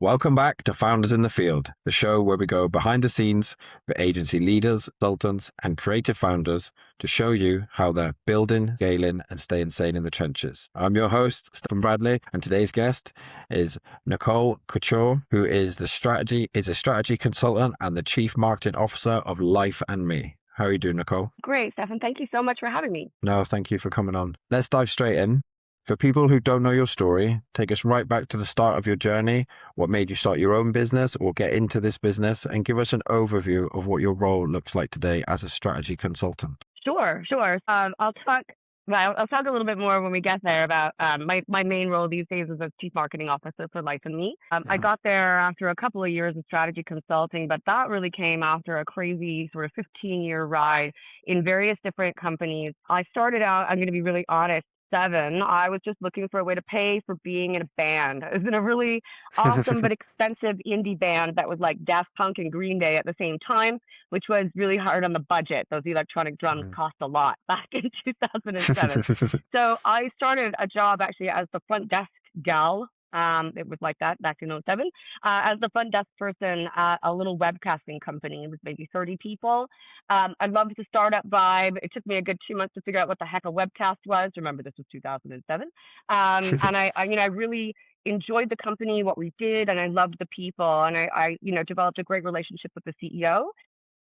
Welcome back to Founders in the Field, the show where we go behind the scenes for agency leaders, consultants, and creative founders to show you how they're building, scaling, and staying sane in the trenches. I'm your host, Stephen Bradley, and today's guest is Nicole Couture, who is a strategy consultant and the Chief Marketing Officer of Life and Me. How are you doing, Nicole? Great, Stefan. Thank you so much for having me. No, thank you for coming on. Let's dive straight in. For people who don't know your story, take us right back to the start of your journey, what made you start your own business or get into this business, and give us an overview of what your role looks like today as a strategy consultant. Sure. I'll talk a little bit more when we get there about my main role these days is as Chief Marketing Officer for Life and Me. I got there after a couple of years of strategy consulting, but that really came after a crazy sort of 15-year ride in various different companies. I started out, I'm going to be really honest, I was just looking for a way to pay for being in a band. I was in a really awesome but expensive indie band that was like Daft Punk and Green Day at the same time, which was really hard on the budget. Those electronic drums cost a lot back in 2007. So I started a job actually as the front desk gal. It was like that back in 2007, as the front desk person at a little webcasting company. It was maybe 30 people. I loved the startup vibe. It took me a good 2 months to figure out what the heck a webcast was. Remember, this was 2007. And I really enjoyed the company, what we did, and I loved the people. And I developed a great relationship with the CEO.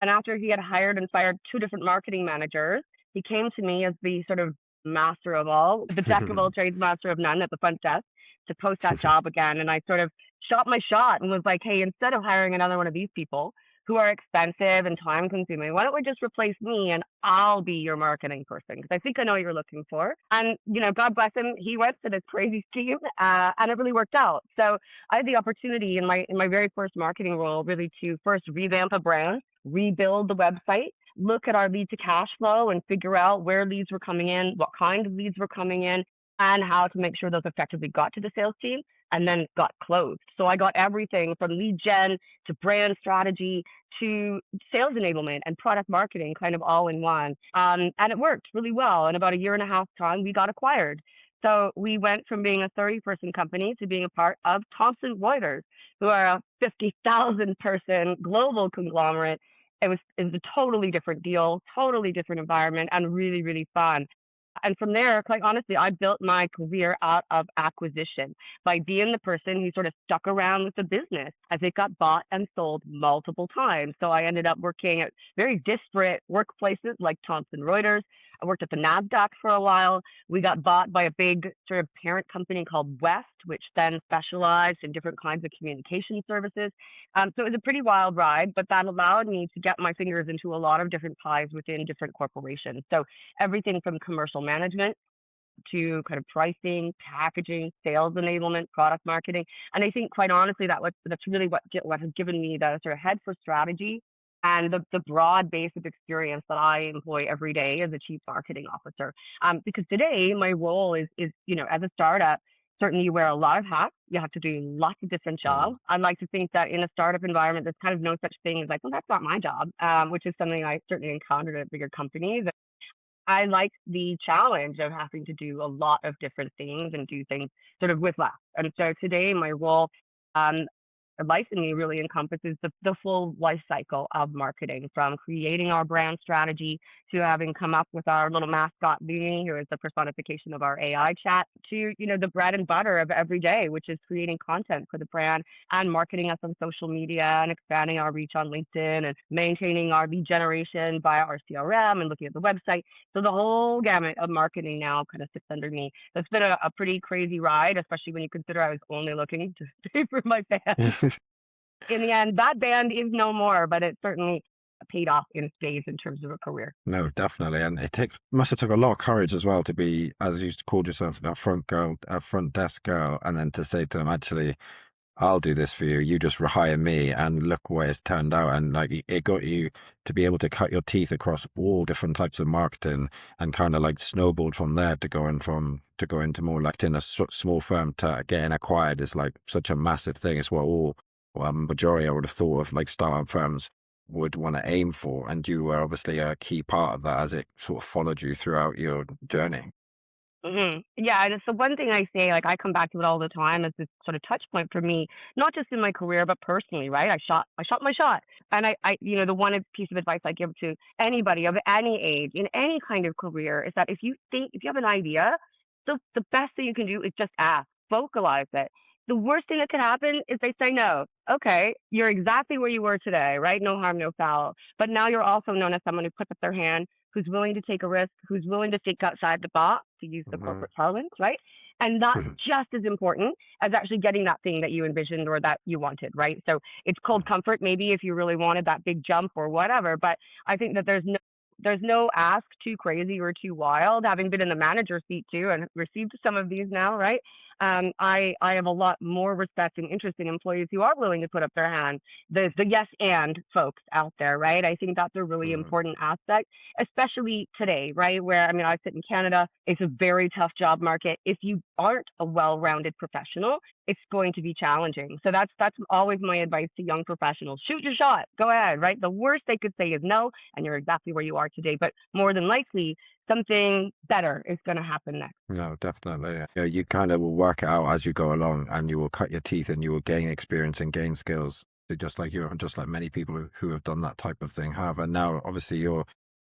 And after he had hired and fired 2 different marketing managers, he came to me as the sort of master of all, the jack of all trades, master of none at the front desk to post that job again. And I sort of shot my shot and was like, hey, instead of hiring another one of these people who are expensive and time consuming, why don't we just replace me and I'll be your marketing person? Because I think I know what you're looking for. And, God bless him, he went to this crazy scheme and it really worked out. So I had the opportunity in my very first marketing role really to first revamp a brand, rebuild the website, look at our lead to cash flow and figure out where leads were coming in, what kind of leads were coming in, and how to make sure those effectively got to the sales team and then got closed. So I got everything from lead gen to brand strategy to sales enablement and product marketing kind of all in one. And it worked really well. In about a 1.5 years time, we got acquired. So we went from being a 30-person company to being a part of Thomson Reuters, who are a 50,000 person global conglomerate. It was a totally different deal, totally different environment, and really, really fun. And from there, quite honestly, I built my career out of acquisition by being the person who sort of stuck around with the business as it got bought and sold multiple times. So I ended up working at very disparate workplaces like Thomson Reuters. I worked at the NASDAQ for a while. We got bought by a big sort of parent company called West, which then specialized in different kinds of communication services. So it was a pretty wild ride, but that allowed me to get my fingers into a lot of different pies within different corporations. So everything from commercial management to kind of pricing, packaging, sales enablement, product marketing. And I think quite honestly, that's really what has given me the sort of head for strategy and the broad base of experience that I employ every day as a chief marketing officer. Because today my role is, as a startup, certainly you wear a lot of hats. You have to do lots of different jobs. I like to think that in a startup environment, there's kind of no such thing as like, well, that's not my job, which is something I certainly encountered at bigger companies. I like the challenge of having to do a lot of different things and do things sort of with less. And so today my role, Life in Me really encompasses the full life cycle of marketing, from creating our brand strategy to having come up with our little mascot Looney, who is the personification of our AI chat, to the bread and butter of every day, which is creating content for the brand and marketing us on social media and expanding our reach on LinkedIn and maintaining our lead generation via our CRM and looking at the website. So the whole gamut of marketing now kind of sits under me. That's been a pretty crazy ride, especially when you consider I was only looking to pay for my band. In the end, that band is no more, but it certainly paid off in spades in terms of a career. No, definitely. And must have took a lot of courage as well to be, as you called yourself, a front desk girl, and then to say to them, actually, I'll do this for you. You just hire me, and look where it's turned out. And like it got you to be able to cut your teeth across all different types of marketing, and kind of like snowballed from there to go into more like in a small firm to getting acquired is like such a massive thing. It's what majority I would have thought of like startup firms would want to aim for. And you were obviously a key part of that as it sort of followed you throughout your journey. Yeah, and it's the one thing I say, like, I come back to it all the time as this sort of touch point for me, not just in my career, but personally, right? I shot my shot. And the one piece of advice I give to anybody of any age, in any kind of career, is that if you have an idea, the best thing you can do is just ask, vocalize it. The worst thing that could happen is they say no. Okay, you're exactly where you were today, right? No harm, no foul. But now you're also known as someone who puts up their hand, who's willing to take a risk, who's willing to think outside the box, to use the Mhm. corporate parlance, right? And that's just as important as actually getting that thing that you envisioned or that you wanted, right? So it's cold comfort, maybe if you really wanted that big jump or whatever. But I think that there's no ask too crazy or too wild. Having been in the manager seat too and received some of these now, right? I have a lot more respect and interest in employees who are willing to put up their hand. The yes and folks out there, right? I think that's a really Mhm. important aspect, especially today, right? Where, I mean, I sit in Canada. It's a very tough job market. If you aren't a well-rounded professional, it's going to be challenging. So that's always my advice to young professionals. Shoot your shot. Go ahead, right? The worst they could say is no, and you're exactly where you are today. But more than likely, something better is going to happen next. No, definitely. Yeah, you kind of will work it out as you go along, and you will cut your teeth, and you will gain experience and gain skills. Just like you, and just like many people who have done that type of thing have. And now, obviously, you're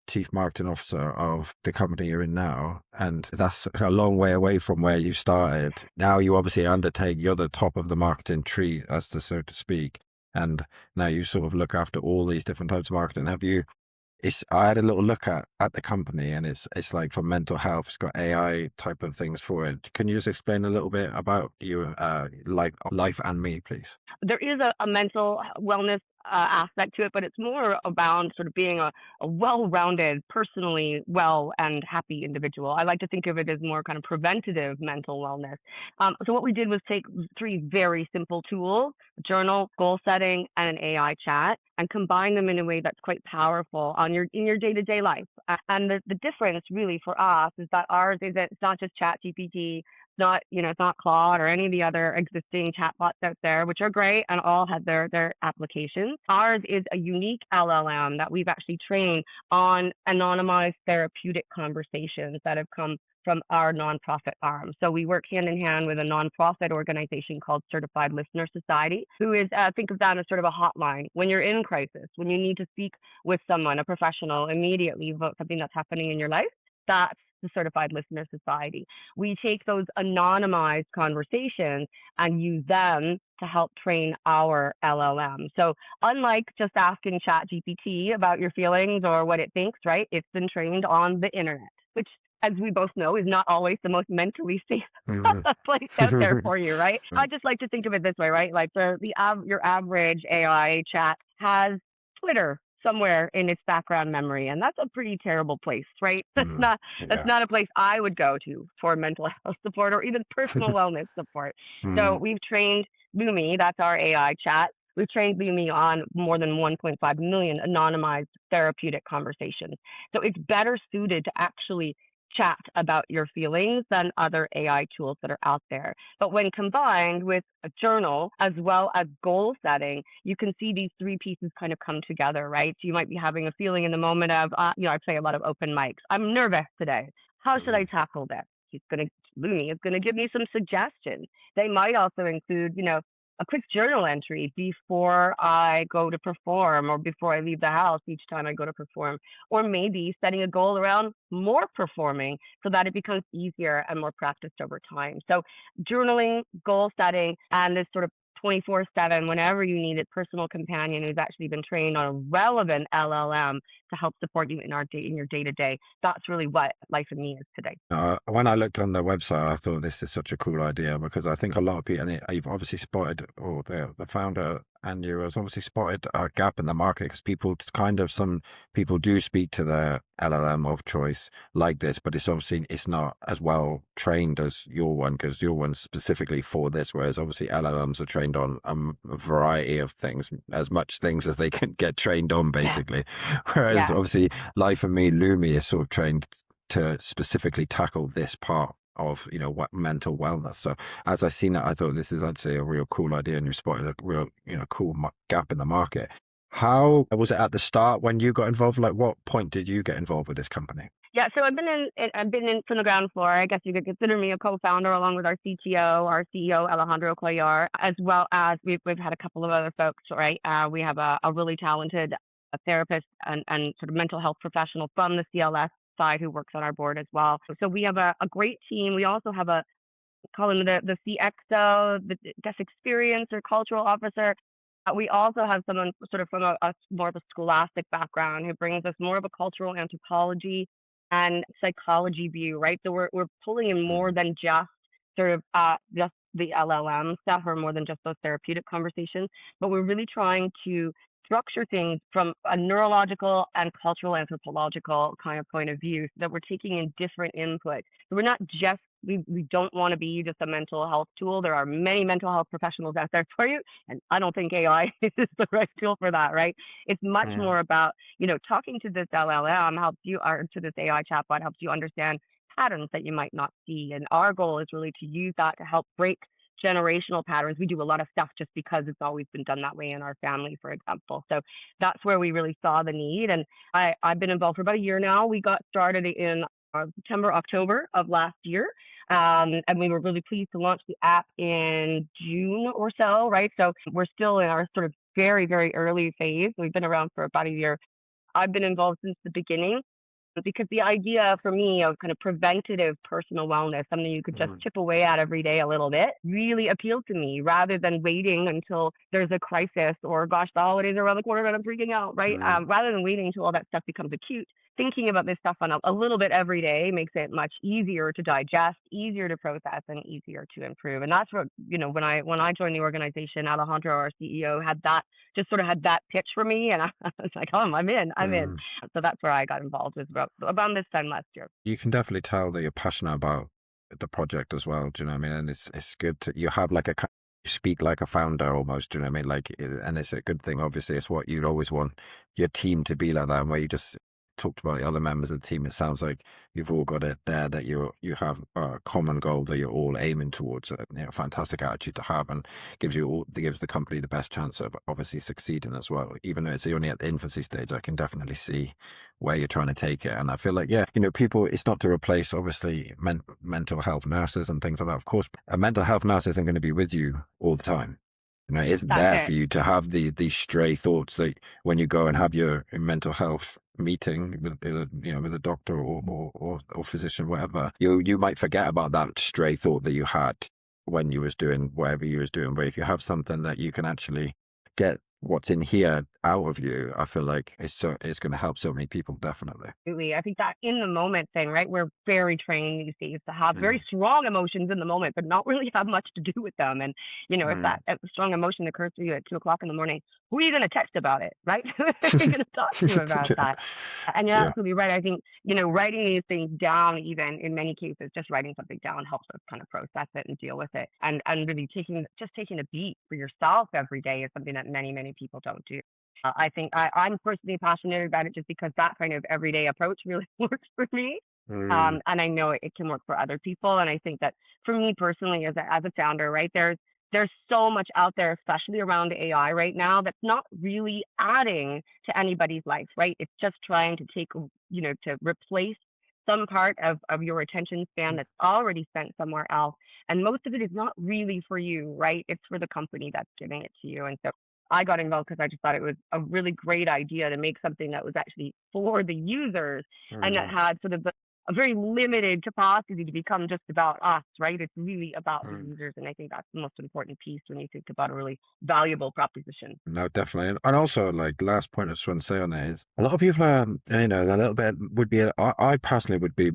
chief marketing officer of the company you're in now, and that's a long way away from where you started. Now you obviously undertake, you're the top of the marketing tree, as to so to speak, and now you sort of look after all these different types of marketing. Have you? I had a little look at the company, and it's like for mental health. It's got AI type of things for it. Can you just explain a little bit about you, like life and me, please? There is a mental wellness aspect to it, but it's more around sort of being a well-rounded, personally well and happy individual. I like to think of it as more kind of preventative mental wellness. So what we did was take three very simple tools: a journal, goal setting, and an AI chat, and combine them in a way that's quite powerful in your day-to-day life. And the difference really for us is that ours is that it's not just Chat GPT, it's not Claude or any of the other existing chatbots out there, which are great and all have their applications. Ours is a unique LLM that we've actually trained on anonymized therapeutic conversations that have come from our nonprofit arm. So we work hand in hand with a nonprofit organization called Certified Listener Society, who is, think of that as sort of a hotline when you're in crisis, when you need to speak with someone, a professional, immediately about something that's happening in your life. That's the Certified Listener Society. We take those anonymized conversations and use them to help train our LLM. So unlike just asking ChatGPT about your feelings or what it thinks, right? It's been trained on the internet, which, as we both know, is not always the most mentally safe Mhm. place out there for you, right? I just like to think of it this way, right? Like your average AI chat has Twitter somewhere in its background memory, and that's a pretty terrible place, right? That's Mhm. not that's Yeah. not a place I would go to for mental health support or even personal wellness support. So Mhm. we've trained Lumi, that's our AI chat. We've trained Lumi on more than 1.5 million anonymized therapeutic conversations. So it's better suited to actually chat about your feelings than other AI tools that are out there. But when combined with a journal as well as goal setting, you can see these three pieces kind of come together, right? So you might be having a feeling in the moment of, I play a lot of open mics. I'm nervous today. How should I Mhm. tackle this? Lumi is going to give me some suggestions. They might also include, a quick journal entry before I go to perform or before I leave the house each time I go to perform, or maybe setting a goal around more performing so that it becomes easier and more practiced over time. So journaling, goal setting, and this sort of 24/7, whenever you need it, personal companion who's actually been trained on a relevant LLM to help support you in your day to day. That's really what Life in Me is today. When I looked on the website, I thought this is such a cool idea because I think a lot of people, and you've obviously spotted, or the founder and you has obviously spotted a gap in the market because some people do speak to their LLM of choice like this, but it's not as well trained as your one because your one's specifically for this, whereas obviously LLMs are trained on a variety of things, as much things as they can get trained on, Yeah, basically. Whereas yeah. obviously Life and Me, Lumi is sort of trained to specifically tackle this part of what mental wellness. So as I seen it, I thought this is actually a real cool idea, and you spotted a real cool gap in the market. How was it at the start when you got involved? Like, what point did you get involved with this company? Yeah, so I've been in from the ground floor. I guess you could consider me a co-founder along with our CTO, our CEO Alejandro Collar, as well as we've had a couple of other folks. Right, we have a really talented therapist and sort of mental health professional from the CLS side who works on our board as well. So we have a great team. We also have a call him the CXO, the guest experience or cultural officer. We also have someone sort of from a more of a scholastic background who brings us more of a cultural anthropology and psychology view, right? So we're pulling in more Mm, than just sort of just the LLM stuff or more than just those therapeutic conversations, but we're really trying to structure things from a neurological and cultural anthropological kind of point of view so that we're taking in different inputs. So we're not just we don't want to be just a mental health tool. There are many mental health professionals out there for you, and I don't think AI is the right tool for that, right? It's much mm, more about, talking to this LLM helps you, or to this AI chatbot helps you understand patterns that you might not see. And our goal is really to use that to help break generational patterns. We do a lot of stuff just because it's always been done that way in our family, for example. So that's where we really saw the need. And I've been involved for about a year now. We got started in September, October of last year. And we were really pleased to launch the app in June or so, right? So we're still in our sort of very, very early phase. We've been around for about a year. I've been involved since the beginning because the idea for me of kind of preventative personal wellness, something you could just mm, chip away at every day a little bit, really appealed to me rather than waiting until there's a crisis or, gosh, the holidays are around the corner and I'm freaking out, right? mm, Rather than waiting until all that stuff becomes acute, thinking about this stuff on a little bit every day makes it much easier to digest, easier to process, and easier to improve. And that's what, when I joined the organization, Alejandro, our CEO, had that just sort of had that pitch for me, and I was like, oh, I'm in, I'm in. mm. So that's where I got involved with about this time last year. You can definitely tell that you're passionate about the project as well. Do you know what I mean? And it's good to you have like you speak like a founder almost. Do you know what I mean? And it's a good thing. Obviously, it's what you'd always want your team to be like that. And where you just talked about the other members of the team, it sounds like you've all got it there that you have a common goal that you're all aiming towards. A fantastic attitude to have, and gives the company the best chance of obviously succeeding as well. Even though it's only at the infancy stage, I can definitely see where you're trying to take it. And I feel like, yeah, people, it's not to replace obviously mental health nurses and things like that. Of course, a mental health nurse isn't going to be with you all the time. It isn't That's there for it. you to have these stray thoughts that when you go and have your mental health meeting with with a doctor or physician, whatever, you might forget about that stray thought that you had when you was doing whatever you was doing. But if you have something that you can actually get what's in here out of you, I feel like it's going to help so many people, definitely. Absolutely. I think that in the moment thing, right? We're very trained these days to have very Mm, strong emotions in the moment, but not really have much to do with them. And, mm. if a strong emotion occurs to you at 2 o'clock in the morning, who are you going to text about it, right? Who are you going to talk to about Yeah, that? And you're yeah. absolutely right. I think, writing these things down, even in many cases, just writing something down helps us kind of process it and deal with it. And really taking a beat for yourself every day is something that many, many people don't do. I think I'm personally passionate about it just because that kind of everyday approach really works for me. Mm, And I know it can work for other people. And I think that for me personally, as a founder, right, there's so much out there, especially around AI right now, that's not really adding to anybody's life, right? It's just trying to to replace some part of your attention span that's already spent somewhere else. And most of it is not really for you, right? It's for the company that's giving it to you. And so I got involved because I just thought it was a really great idea to make something that was actually for the users and that mm, had sort of a very limited capacity to become just about us, right? It's really about the mm. users. And I think that's the most important piece when you think about a really valuable proposition. No, definitely. And also, like, last point I just want to say on that is a lot of people are, a little bit would be, I personally would be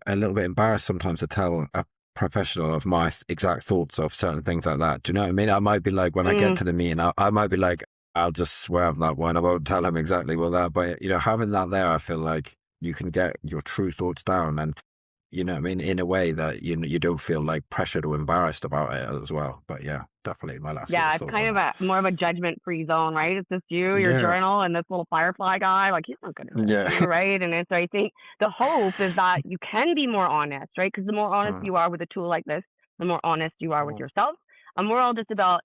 a little bit embarrassed sometimes to tell a professional of my exact thoughts of certain things like that. Do you know what I mean? I might be like, when I get Mm, to the meeting, I might be like, I'll just swear on that one. I won't tell him exactly what that, but, having that there, I feel like you can get your true thoughts down. And I mean, in a way that you don't feel like pressured or embarrassed about it as well. But yeah, definitely my last little yeah, it's thought kind on of that. a more of a judgment-free zone, right? It's just you, your Yeah, journal, and this little firefly guy. Like, he's not going to judge yeah. you, right? And so I think the hope is that you can be more honest, right? Because the more honest Mm, you are with a tool like this, the more honest you are with mm, yourself. And we're all just about,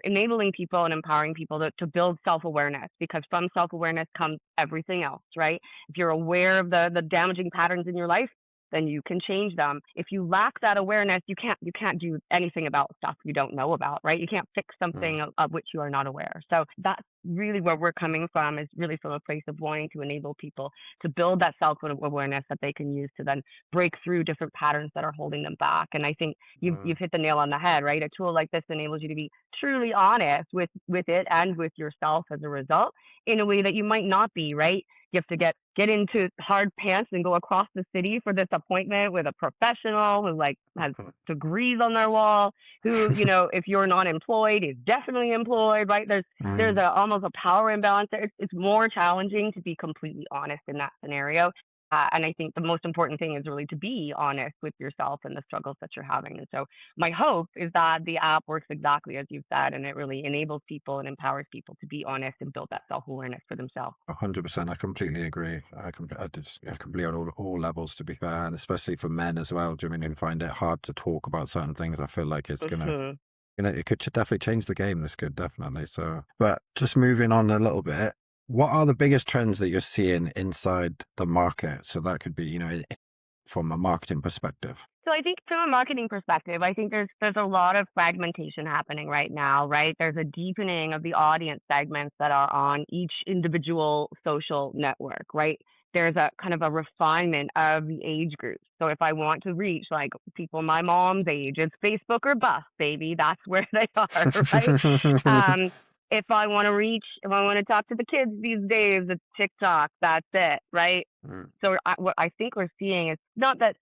enabling people and empowering people to build self-awareness, because from self-awareness comes everything else, right? If you're aware of the damaging patterns in your life, then you can change them. If you lack that awareness, you can't do anything about stuff you don't know about, right? You can't fix Mm. something of which you are not aware. So that's really where we're coming from, is really from a place of wanting to enable people to build that self-awareness that they can use to then break through different patterns that are holding them back. And I think you've Mm. hit the nail on the head, right? A tool like this enables you to be truly honest with it and with yourself as a result, in a way that you might not be, right? You have to get into hard pants and go across the city for this appointment with a professional who like has degrees on their wall, who, if you're not employed, is definitely employed, right? There's Mm. almost a power imbalance there. It's more challenging to be completely honest in that scenario. And I think the most important thing is really to be honest with yourself and the struggles that you're having. And so my hope is that the app works exactly as you've said, and it really enables people and empowers people to be honest and build that self-awareness for themselves. 100%. I completely agree. I completely on all levels, to be fair, and especially for men as well. Do you mean who find it hard to talk about certain things? I feel like it's gonna, Hmm. it could definitely change the game. This could definitely. So, but just moving on a little bit, what are the biggest trends that you're seeing inside the market? So that could be, from a marketing perspective. So I think from a marketing perspective, I think there's a lot of fragmentation happening right now, right? There's a deepening of the audience segments that are on each individual social network, right? There's a kind of a refinement of the age groups. So if I want to reach like people my mom's age, it's Facebook or bust, baby. That's where they are, right? Um, if I want to talk to the kids these days, it's TikTok. That's it, right? Mm. So what I think we're seeing is not that,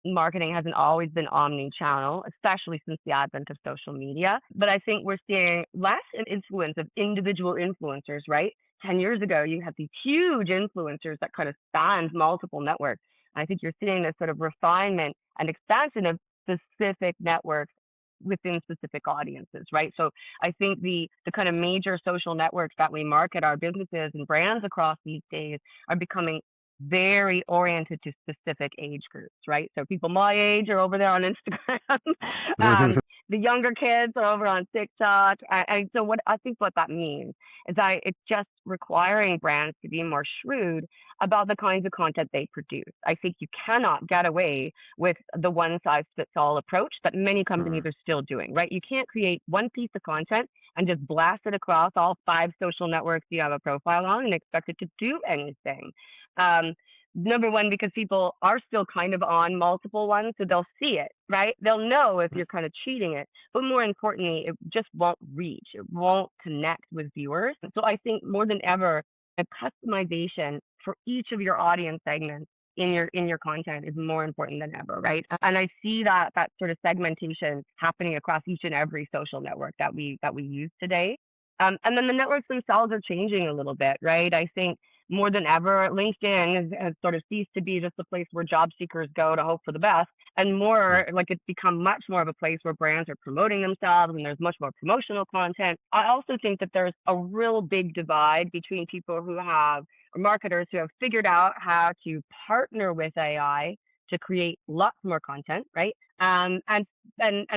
marketing hasn't always been omni-channel, especially since the advent of social media. But I think we're seeing less influence of individual influencers, right? 10 years ago, you had these huge influencers that kind of spanned multiple networks. I think you're seeing this sort of refinement and expansion of specific networks within specific audiences, right? So I think the kind of major social networks that we market our businesses and brands across these days are becoming very oriented to specific age groups, right? So people my age are over there on Instagram. The younger kids are over on TikTok. And so what I think what that means is that it's just requiring brands to be more shrewd about the kinds of content they produce. I think you cannot get away with the one size fits all approach that many companies Mm. are still doing, right? You can't create one piece of content and just blast it across all 5 social networks you have a profile on and expect it to do anything. Um, Number one, because people are still kind of on multiple ones, so they'll see it, right? They'll know if you're kind of cheating it. But more importantly, it just won't reach. It won't connect with viewers. So I think more than ever, a customization for each of your audience segments in your content is more important than ever, right? And I see that sort of segmentation happening across each and every social network that we use today. And then the networks themselves are changing a little bit, right? I think more than ever, LinkedIn has sort of ceased to be just a place where job seekers go to hope for the best, and Mm. more like it's become much more of a place where brands are promoting themselves and there's much more promotional content. I also think that there's a real big divide between people who have, or marketers who have figured out how to partner with AI to create lots more content, right? And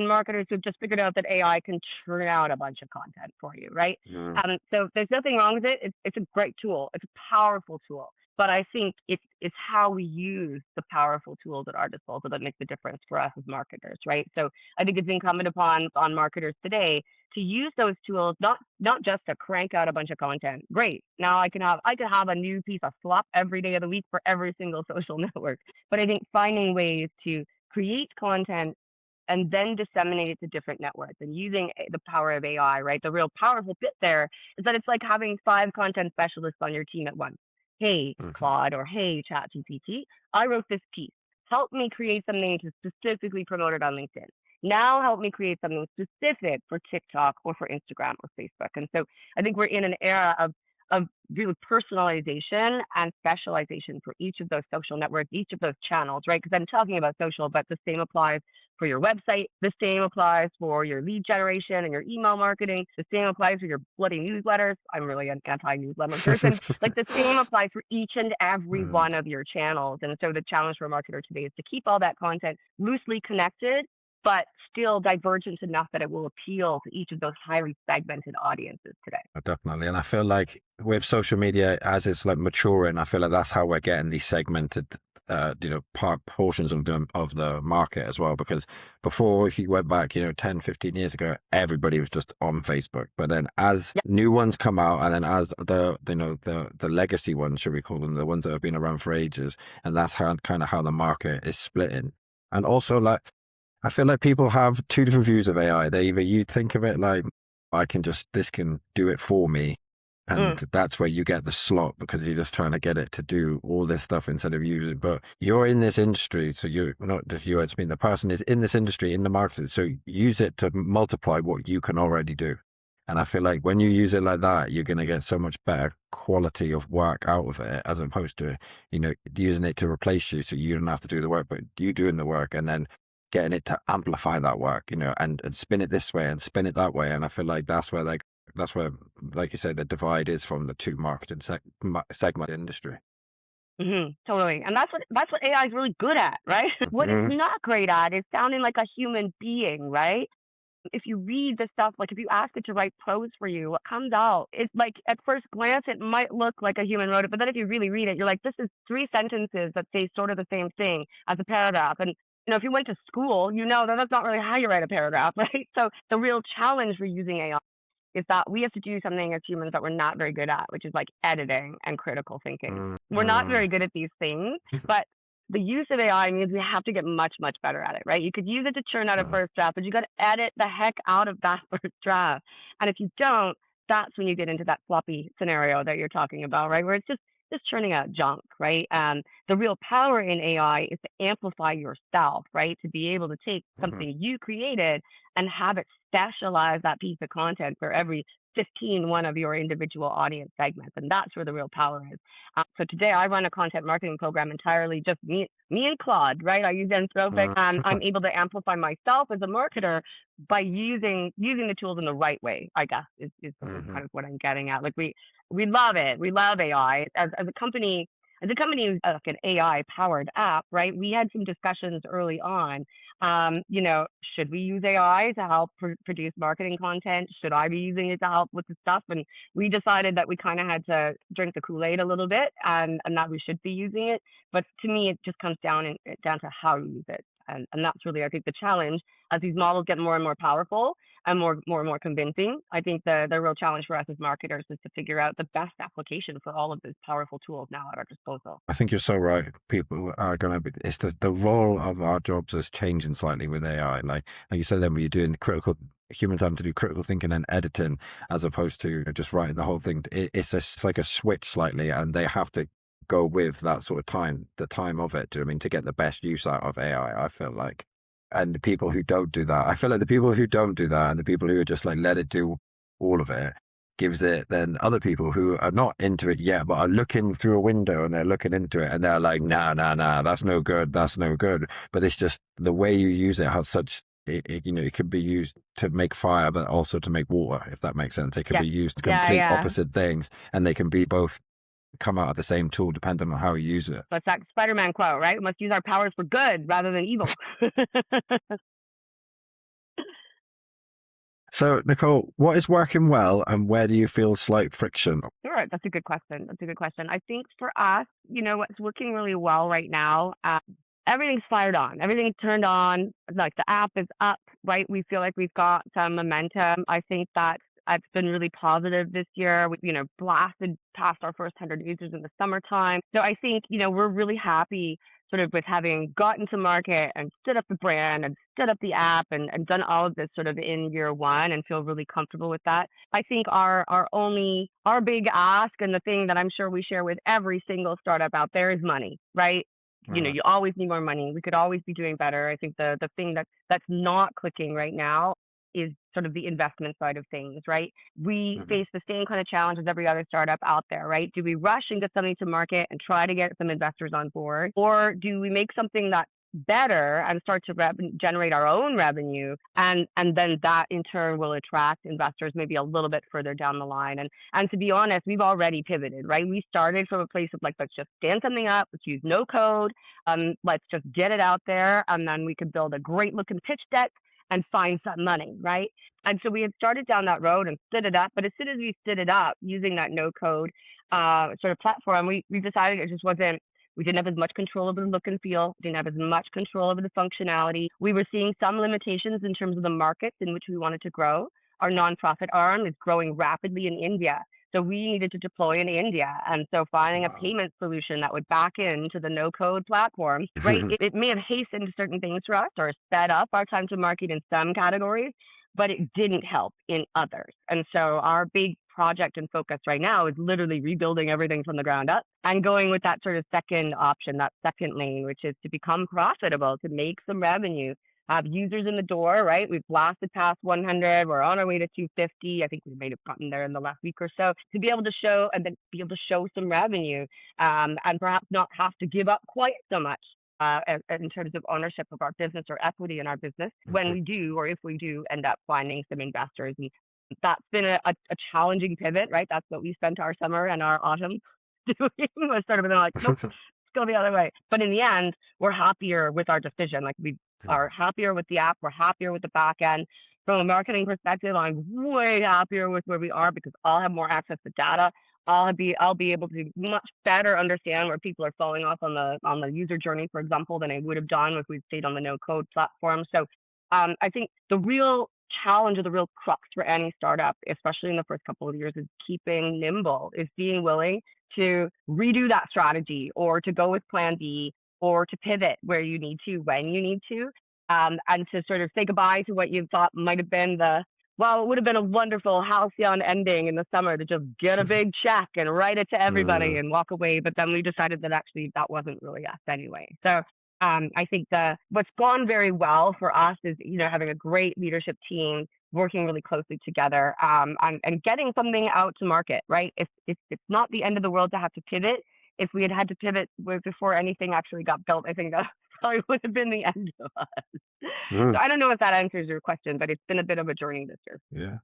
marketers who've just figured out that AI can churn out a bunch of content for you, right? Mm. So there's nothing wrong with it. It's a great tool. It's a powerful tool. But I think it's how we use the powerful tools at our disposal that makes the difference for us as marketers, right? So I think it's incumbent upon on marketers today to use those tools not just to crank out a bunch of content. Great. Now I can have a new piece of slop every day of the week for every single social network. But I think finding ways to create content and then disseminate it to different networks and using the power of AI, right? The real powerful bit there is that it's like having 5 content specialists on your team at once. Hey, Mhm. Claude, or hey, ChatGPT, I wrote this piece. Help me create something to specifically promote it on LinkedIn. Now help me create something specific for TikTok or for Instagram or Facebook. And so I think we're in an era of really personalization and specialization for each of those social networks, each of those channels, right? Because I'm talking about social, but the same applies for your website. The same applies for your lead generation and your email marketing. The same applies for your bloody newsletters. I'm really an anti-newsletter person. Like the same applies for each and every Mm. one of your channels. And so the challenge for a marketer today is to keep all that content loosely connected but still divergent enough that it will appeal to each of those highly segmented audiences today. Definitely. And I feel like with social media, as it's like maturing, I feel like that's how we're getting these segmented, portions of the market as well. Because before, if you went back, 10, 15 years ago, everybody was just on Facebook. But then as Yep. new ones come out, and then as the legacy ones, should we call them, the ones that have been around for ages, and that's how kind of how the market is splitting. And also, like, I feel like people have two different views of AI. They either you think of it like this can do it for me. And Mm. that's where you get the slot because you're just trying to get it to do all this stuff instead of using it. But you're in this industry. So you're not just you, it's been the person is in this industry, in the market. So use it to multiply what you can already do. And I feel like when you use it like that, you're going to get so much better quality of work out of it as opposed to, using it to replace you. So you don't have to do the work, but you doing the work and then getting it to amplify that work, and spin it this way and spin it that way. And I feel like that's where, like you said, the divide is from the two marketing segment industry. Totally. And that's what AI is really good at, right? What it's Mhm. not great at is sounding like a human being, right? If you read the stuff, like if you ask it to write prose for you, what comes out, it's like at first glance, it might look like a human wrote it, but then if you really read it, you're like, this is three sentences that say sort of the same thing as a paragraph. And, if you went to school, that that's not really how you write a paragraph, right? So the real challenge for using AI is that we have to do something as humans that we're not very good at, which is like editing and critical thinking. We're not Mhm. very good at these things, but the use of AI means we have to get much, much better at it, right? You could use it to churn out a Mhm. first draft, but you got to edit the heck out of that first draft. And if you don't, that's when you get into that floppy scenario that you're talking about, right? Where it's just churning out junk, right? The real power in AI is to amplify yourself, right? To be able to take Mhm. something you created and have it specialize that piece of content for every one of your individual audience segments. And that's where the real power is. So today I run a content marketing program entirely just me and Claude, right? I use Anthropic and I'm able to amplify myself as a marketer by using the tools in the right way, I guess is Mhm. kind of what I'm getting at. Like we love it. We love AI as a company. As a company, like an AI powered app, right? We had some discussions early on. Should we use AI to help produce marketing content? Should I be using it to help with the stuff? And we decided that we kind of had to drink the Kool-Aid a little bit, and that we should be using it. But to me, it just comes down to how you use it, and that's really, I think, the challenge as these models get more and more powerful and more convincing. I think the real challenge for us as marketers is to figure out the best application for all of these powerful tools now at our disposal. I think you're so right. People are going to be, it's the role of our jobs is changing slightly with AI. Like you said, then when you're doing humans having to do critical thinking and editing as opposed to just writing the whole thing. It's like a switch slightly, and they have to go with that sort of time, the time of it. Do you know what I mean? To get the best use out of AI, I feel like. And the people who don't do that, I feel like the people who don't do that and the people who are just like, let it do all of it gives it then other people who are not into it yet but are looking through a window and they're looking into it and they're like nah, that's no good, that's no good. But it's just the way you use it has such it could be used to make fire but also to make water, if that makes sense. It could Yeah, be used to yeah, complete yeah. opposite things and they can be both come out of the same tool depending on how you use it. That's that Spider-Man quote, right? We must use our powers for good rather than evil. So Nicole, what is working well and where do you feel slight friction? Sure, that's a good question. That's a good question. I think for us, what's working really well right now, everything's fired on. Everything's turned on. Like the app is up, right? We feel like we've got some momentum. I think that it's been really positive this year. We, blasted past our first 100 users in the summertime. So I think, we're really happy sort of with having gotten to market and stood up the brand and stood up the app and done all of this sort of in year one and feel really comfortable with that. I think our big ask and the thing that I'm sure we share with every single startup out there is money, right? Mm, You always need more money. We could always be doing better. I think the thing that's not clicking right now is sort of the investment side of things, right? We mhm, face the same kind of challenge as every other startup out there, right? Do we rush and get something to market and try to get some investors on board? Or do we make something that better and start to generate our own revenue, and then that in turn will attract investors maybe a little bit further down the line. And to be honest, we've already pivoted, right? We started from a place of like, let's just stand something up, let's use no code, let's just get it out there, and then we could build a great looking pitch deck and find some money, right? And so we had started down that road and stood it up. But as soon as we stood it up using that no code sort of platform, we decided it just wasn't, we didn't have as much control over the look and feel, didn't have as much control over the functionality. We were seeing some limitations in terms of the markets in which we wanted to grow. Our nonprofit arm is growing rapidly in India. So we needed to deploy in India. And so finding a Wow. payment solution that would back into the no code platform, right? It may have hastened certain things for us or sped up our time to market in some categories, but it didn't help in others. And so our big project and focus right now is literally rebuilding everything from the ground up and going with that sort of second option, that second lane, which is to become profitable, to make some revenue, have users in the door, right? We've blasted past 100. We're on our way to 250. I think we may have gotten there in the last week or so, to be able to show and then be able to show some revenue, and perhaps not have to give up quite so much in terms of ownership of our business or equity in our business when we do, or if we do end up finding some investors. And that's been a challenging pivot, right? That's what we spent our summer and our autumn doing, was sort of like, nope, go the other way. But in the end, we're happier with our decision. Like, we are happier with the app. We're happier with the back end. From a marketing perspective, I'm way happier with where we are because I'll have more access to data. I'll be able to much better understand where people are falling off on the user journey, for example, than I would have done if we'd stayed on the no code platform. So I think the real challenge or the real crux for any startup, especially in the first couple of years, is keeping nimble, is being willing to redo that strategy or to go with plan B or to pivot where you need to, when you need to, and to sort of say goodbye to what you thought might have been it would have been a wonderful halcyon ending in the summer to just get a big check and write it to everybody and walk away. But then we decided that actually that wasn't really us anyway. So I think what's gone very well for us is, having a great leadership team working really closely together, and getting something out to market, right? It's not the end of the world to have to pivot. If we had to pivot before anything actually got built, I think that probably would have been the end of us. So I don't know if that answers your question, but it's been a bit of a journey this year. Yeah.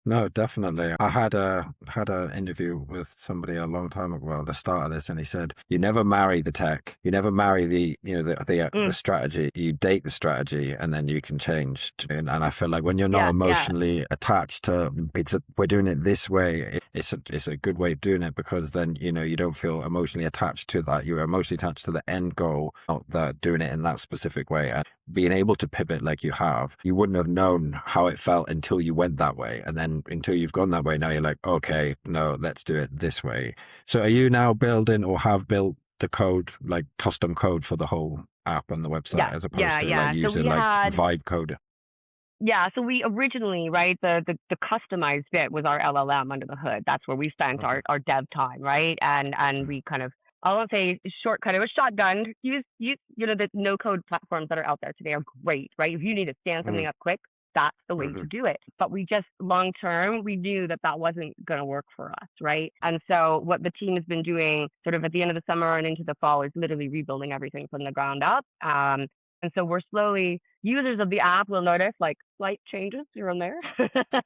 No, definitely. I had an interview with somebody a long time ago at the start of this, and he said, "You never marry the tech. You never marry the Mm, strategy. You date the strategy, and then you can change." And I feel like when you're not yeah, yeah, emotionally attached to we're doing it this way. It's a good way of doing it because then you don't feel emotionally attached to that. You're emotionally attached to the end goal, not that doing it in that specific way. And being able to pivot like you have, you wouldn't have known how it felt until you went that way. And then until you've gone that way, now you're like, okay, no, let's do it this way. So are you now building or have built the code, like custom code for the whole app and the website, yeah, as opposed yeah, to like yeah. So using we like had vibe code? Yeah, so we originally, right, the customized bit was our LLM under the hood. That's where we spent Mhm. our dev time, right? And we kind of, I won't say shortcut, it was shotgun. The no code platforms that are out there today are great, right? If you need to stand something Mhm. up quick, that's the way to Mhm. do it. But we just long term, we knew that that wasn't going to work for us, right? And so what the team has been doing sort of at the end of the summer and into the fall is literally rebuilding everything from the ground up. And so we're slowly, users of the app will notice like slight changes here and there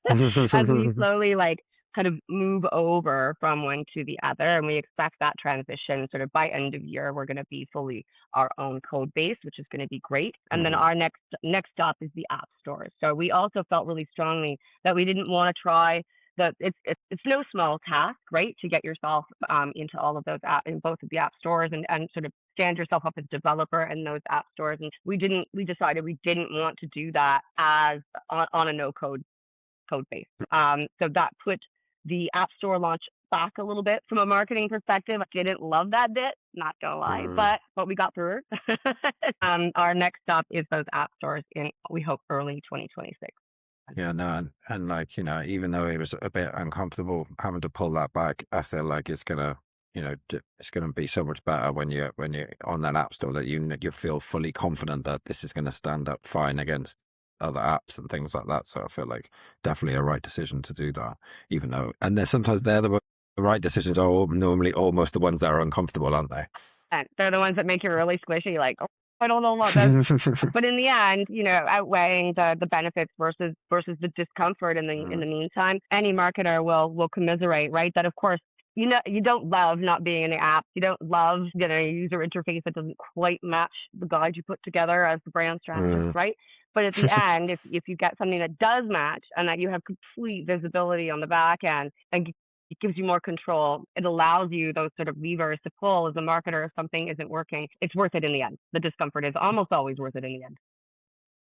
as we slowly like kind of move over from one to the other. And we expect that transition sort of by end of year, we're going to be fully our own code base, which is going to be great. And then Mhm. our next stop is the app stores. So we also felt really strongly that we didn't want to try it's no small task, right, to get yourself into all of those in both of the app stores and sort of stand yourself up as a developer in those app stores. And we decided we didn't want to do that as on a no code base. So that put the app store launch back a little bit from a marketing perspective. I didn't love that bit, not gonna lie, Mhm. but we got through it. Our next stop is those app stores in, we hope, early 2026. Yeah, no, and like, even though it was a bit uncomfortable having to pull that back, I feel like it's gonna, it's gonna be so much better when you're on that app store that you feel fully confident that this is gonna stand up fine against other apps and things like that. So I feel like definitely a right decision to do that, even though, and there's sometimes the right decisions are normally almost the ones that are uncomfortable, aren't they? And they're the ones that make you really squishy, like, oh. I don't know about this. But in the end, outweighing the benefits versus the discomfort in Mm, the meantime, any marketer will commiserate, right? That of course, you don't love not being in the app. You don't love a user interface that doesn't quite match the guide you put together as the brand strategist, mm. right? But at the end, if you get something that does match and that you have complete visibility on the back end and it gives you more control. It allows you those sort of levers to pull as a marketer if something isn't working. It's worth it in the end. The discomfort is almost always worth it in the end.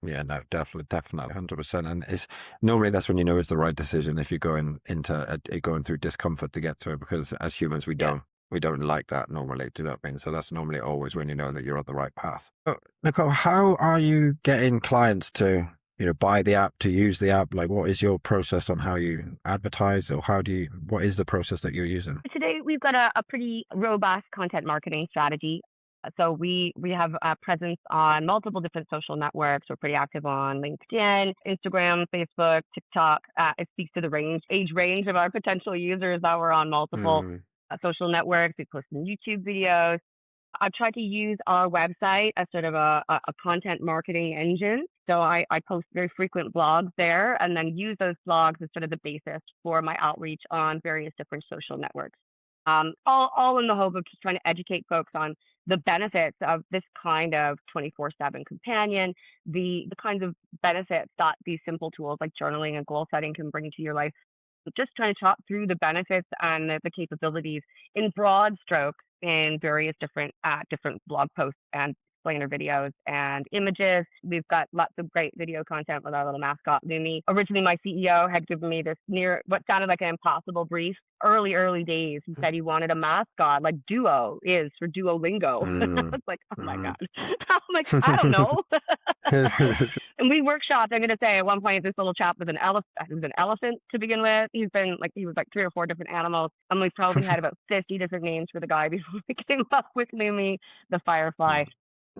Yeah, no, definitely, 100%. And it's normally that's when you know it's the right decision if you're going into going through discomfort to get to it, because as humans Yeah. we don't like that normally. Do you know what I mean? So that's normally always when you know that you're on the right path. So, Nicole, how are you getting clients to buy the app, to use the app? Like, what is your process on how you advertise, or what is the process that you're using? Today we've got a pretty robust content marketing strategy. So we have a presence on multiple different social networks. We're pretty active on LinkedIn, Instagram, Facebook, TikTok. It speaks to the age range of our potential users that we're on multiple Mm, social networks. We post some YouTube videos. I've tried to use our website as sort of a content marketing engine. So I post very frequent blogs there and then use those blogs as sort of the basis for my outreach on various different social networks. All in the hope of just trying to educate folks on the benefits of this kind of 24/7 companion, the kinds of benefits that these simple tools like journaling and goal setting can bring to your life. Just trying to talk through the benefits and the capabilities in broad strokes in various different blog posts and explainer videos and images. We've got lots of great video content with our little mascot Lumi. Originally, my CEO had given me this near what sounded like an impossible brief. Early days, he said he wanted a mascot like Duo is for Duolingo. I mm, was like, oh my mm. god. I'm like, I don't know. And we workshopped. I'm gonna say at one point this little chap was an elephant. He was an elephant to begin with. He was like 3 or 4 different animals, and we probably had about 50 different names for the guy before we came up with Lumi, the firefly,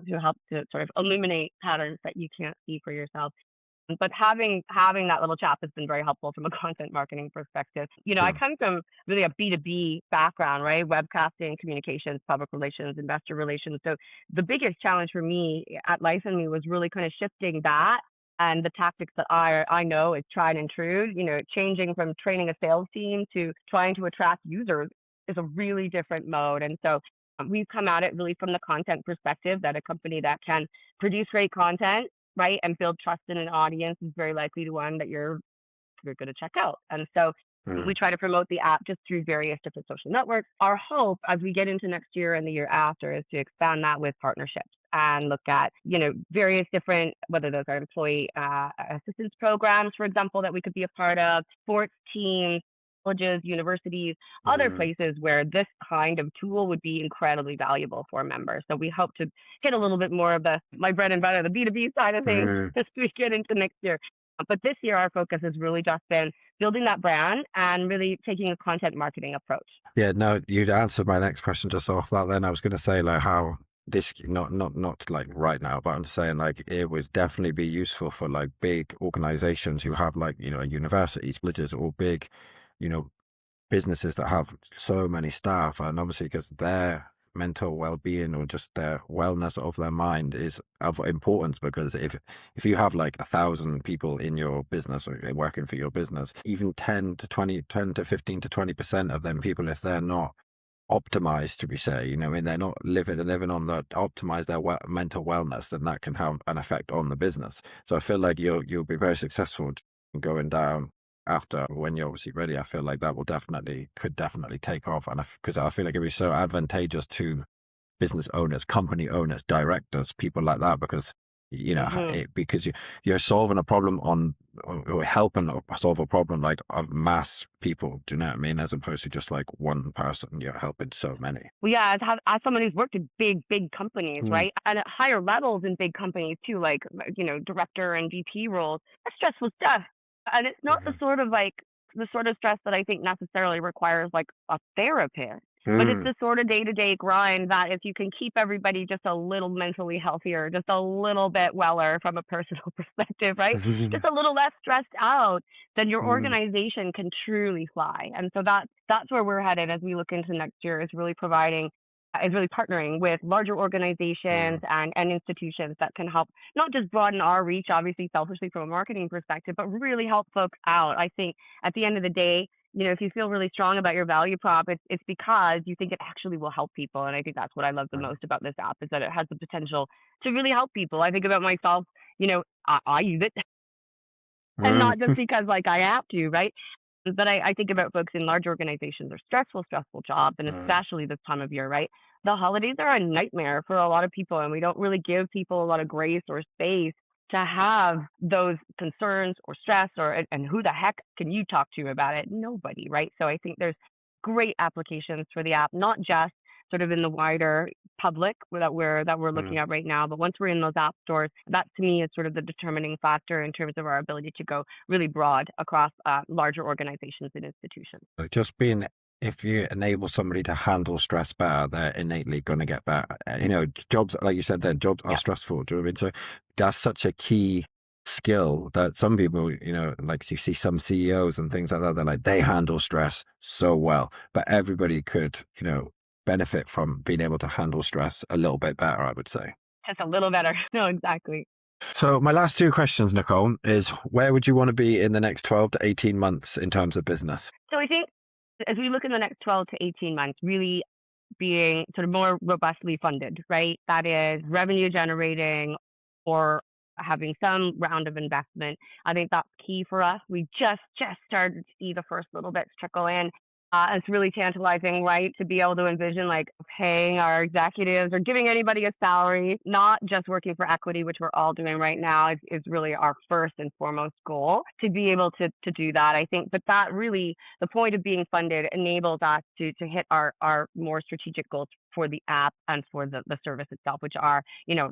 to help to sort of illuminate patterns that you can't see for yourself. But having that little chap has been very helpful from a content marketing perspective. I Mm, come from really a B2B background, right? Webcasting, communications, public relations, investor relations. So the biggest challenge for me at Life and Me was really kind of shifting that and the tactics that I know is tried and true. Changing from training a sales team to trying to attract users is a really different mode. And so we've come at it really from the content perspective that a company that can produce great content, right, and build trust in an audience is very likely to one that you're going to check out. And so we mm. try to promote the app just through various different social networks. Our hope as we get into next year and the year after is to expand that with partnerships and look at, various different, whether those are employee assistance programs, for example, that we could be a part of, sports teams, colleges, universities, other Mm. places where this kind of tool would be incredibly valuable for members. So we hope to hit a little bit more of my bread and butter, the B2B side of things Mm. as we get into next year. But this year, our focus has really just been building that brand and really taking a content marketing approach. Yeah, no, you'd answered my next question just off that. Then I was going to say like how this not like right now, but I'm saying like it would definitely be useful for like big organizations who have like universities, colleges, or big, you know, businesses that have so many staff, and obviously because their mental well-being or just their wellness of their mind is of importance, because if you have like 1,000 people in your business or working for your business, even 10 to 15 to 20% of them people, if they're not optimized, to be say, and they're not living on the optimize their mental wellness, then that can have an effect on the business. So I feel like you'll be very successful going down after, when you're obviously ready. I feel like that could definitely take off, and because I feel like it'd be so advantageous to business owners, company owners, directors, people like that, because Hmm. you're solving a problem or helping solve a problem like of mass people. Do you know what I mean? As opposed to just like one person, you're helping so many. Well, yeah, as someone who's worked in big companies, Mm, right, and at higher levels in big companies too, like director and VP roles, that's stressful stuff, and it's not mhm. the sort of stress that I think necessarily requires like a therapist. But it's Mm, the sort of day-to-day grind that if you can keep everybody just a little mentally healthier, just a little bit weller from a personal perspective, right? Just a little less stressed out, then your mm, organization can truly fly. And so that's where we're headed as we look into next year is really providing is really partnering with larger Mm, organizations and institutions that can help not just broaden our reach, obviously selfishly from a marketing perspective, but really help folks out. I think at the end of the day, if you feel really strong about your value prop, it's because you think it actually will help people. And I think that's what I love the mm, most about this app is that it has the potential to really help people. I think about myself, I use it and mm, not just because like I have to, right? But I think about folks in large organizations or stressful jobs, and mm, especially this time of year, right? The holidays are a nightmare for a lot of people, and we don't really give people a lot of grace or space to have those concerns or stress and who the heck can you talk to about it? Nobody, right? So I think there's great applications for the app, not just sort of in the wider public that we're looking mm. at right now, but once we're in those app stores, that to me is sort of the determining factor in terms of our ability to go really broad across larger organizations and institutions. Like, just being, if you enable somebody to handle stress better, they're innately going to get better. Jobs, like you said, then jobs are Yeah, stressful. Do you know what I mean? So that's such a key skill that some people, like you see some CEOs and things like that, they're like, they handle stress so well, but everybody could, benefit from being able to handle stress a little bit better, I would say. just a little better. No, exactly. So my last two questions, Nicole, is where would you want to be in the next 12 to 18 months in terms of business? So I think as we look in the next 12 to 18 months, really being sort of more robustly funded, right? That is revenue generating or having some round of investment. I think that's key for us. We just started to see the first little bits trickle in. It's really tantalizing, right? To be able to envision like paying our executives or giving anybody a salary, not just working for equity, which we're all doing right now, is really our first and foremost goal to be able to do that. I think, but that really the point of being funded enables us to hit our more strategic goals for the app and for the service itself, which are,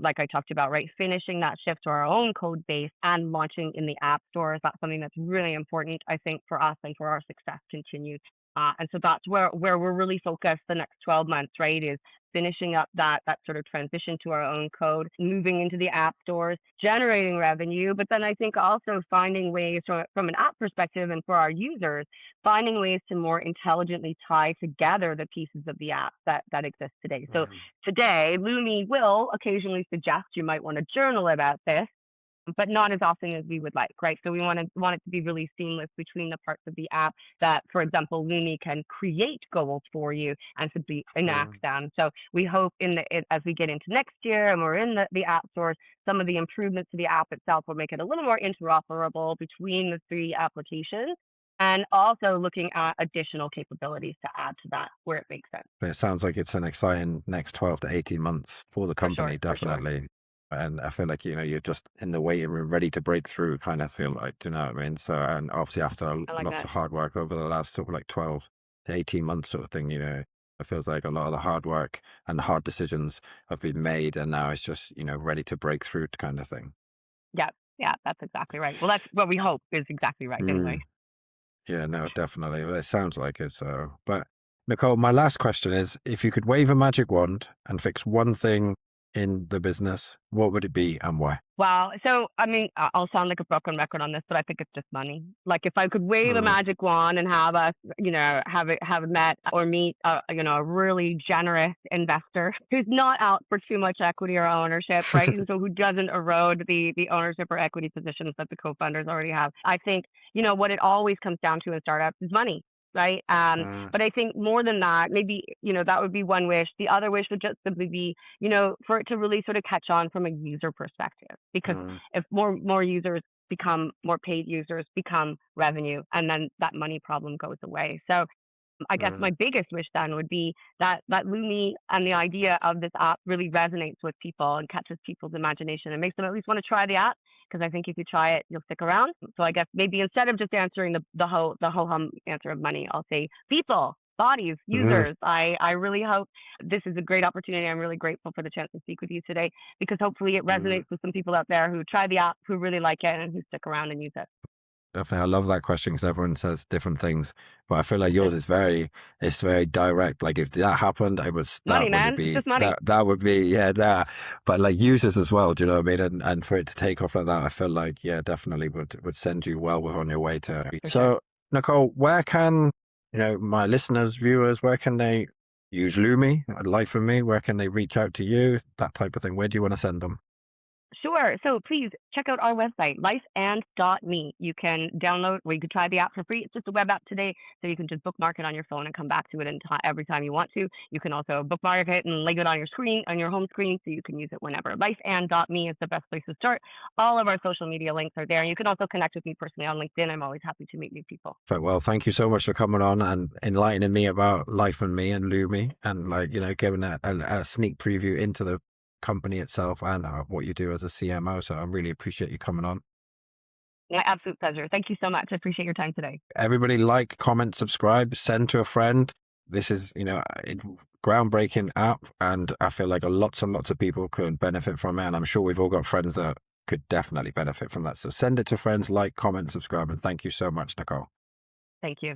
like I talked about, right, finishing that shift to our own code base and launching in the app stores. That's something that's really important, I think, for us and for our success continued. And so that's where we're really focused the next 12 months, right, is finishing up that sort of transition to our own code, moving into the app stores, generating revenue, but then I think also finding ways from an app perspective and for our users, finding ways to more intelligently tie together the pieces of the app that exist today. So Mm, today, Lumi will occasionally suggest you might want to journal about this, but not as often as we would like, right? So we want it to be really seamless between the parts of the app that, for example, Lumi can create goals for you and simply enact mm. them. So we hope as we get into next year and we're in the app stores, some of the improvements to the app itself will make it a little more interoperable between the three applications. And also looking at additional capabilities to add to that where it makes sense. But it sounds like it's an exciting next 12 to 18 months for the For sure, company, for sure. definitely. And I feel like, you're just in the waiting room, ready to break through, kind of feel like, do you know what I mean? So, and obviously after I like lots that. of hard work over the last sort of like 12 to 18 months sort of thing, it feels like a lot of the hard work and the hard decisions have been made. And now it's just, ready to break through kind of thing. Yeah, yeah, that's exactly right. Well, that's what we hope is exactly right anyway. Mm. Yeah, no, definitely. Well, it sounds like it. So, but Nicole, my last question is, if you could wave a magic wand and fix one thing in the business, what would it be and why? Wow. So, I mean, I'll sound like a broken record on this, but I think it's just money. Like if I could wave a Mm, magic wand and have us, have met or meet, a really generous investor who's not out for too much equity or ownership, right? And so who doesn't erode the ownership or equity positions that the co-founders already have. I think, what it always comes down to in startups is money. Right. mm, But I think more than that, maybe, that would be one wish. The other wish would just simply be, for it to really sort of catch on from a user perspective. Because mm, if more users become more paid users, become revenue, and then that money problem goes away. So I guess mm, my biggest wish then would be that Lumi and the idea of this app really resonates with people and catches people's imagination and makes them at least want to try the app. Because I think if you try it, you'll stick around. So I guess maybe instead of just answering the whole hum answer of money, I'll say people, bodies, mm, users. I really hope this is a great opportunity. I'm really grateful for the chance to speak with you today because hopefully it mm. resonates with some people out there who try the app, who really like it, and who stick around and use it. Definitely. I love that question because everyone says different things, but I feel like yours is it's very direct. Like if that happened, Money, that would man. It's be, just money. that would be, yeah, that, but like users as well. Do you know what I mean? And for it to take off like that, I feel like, yeah, definitely would send you well on your way to. For sure. So Nicole, where can, my listeners, viewers, where can they use Lumi, Life and Me, where can they reach out to you? That type of thing. Where do you want to send them? Sure. So please check out our website, lifeand.me. You can download, or you can try the app for free. It's just a web app today, so you can just bookmark it on your phone and come back to it every time you want to. You can also bookmark it and link it on your screen, on your home screen, so you can use it whenever. Lifeand.me is the best place to start. All of our social media links are there. And you can also connect with me personally on LinkedIn. I'm always happy to meet new people. Well, thank you so much for coming on and enlightening me about Life and Me and Lumi, and like, giving a sneak preview into the company itself and what you do as a CMO. So I really appreciate you coming on. My absolute pleasure. Thank you so much. I appreciate your time today. Everybody like, comment, subscribe, send to a friend. This is, a groundbreaking app, and I feel like lots and lots of people could benefit from it. And I'm sure we've all got friends that could definitely benefit from that. So send it to friends, like, comment, subscribe, and thank you so much, Nicole. Thank you.